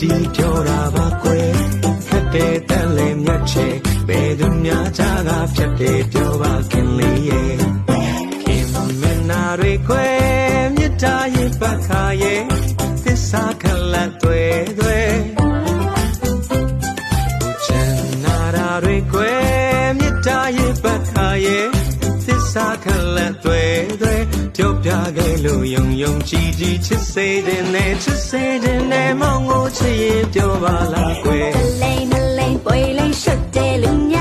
တီးပြောတာပါကွယ်ခက်တဲ့တက်လေမြတ်ချေဘယ်သူများကြားကဖြတ်တယ်ပြောပါခင်လေးရဲ့ခင်မနာတွေကွယ်မြတ်တာရဲ့ပတ်ခါရဲ့သစ္စာခလတ်တွေချမ်းနာတာတွေကွယ်မြတ်တာရဲ့ပတ်ခါရဲ့သစ္စာခလတ်တွေပြောပြခဲ့လို့ယုံယုံကြည်ကြည်ချစ်စေတဲ့နဲ့ချစ်စေတဲ့နဲ့မောင်ကိုချစ်ရင်ပြောပါလားကွယ်လိမ့်မလိမ့်ပွေလိမ့်ရှုပ်တယ်လူညာ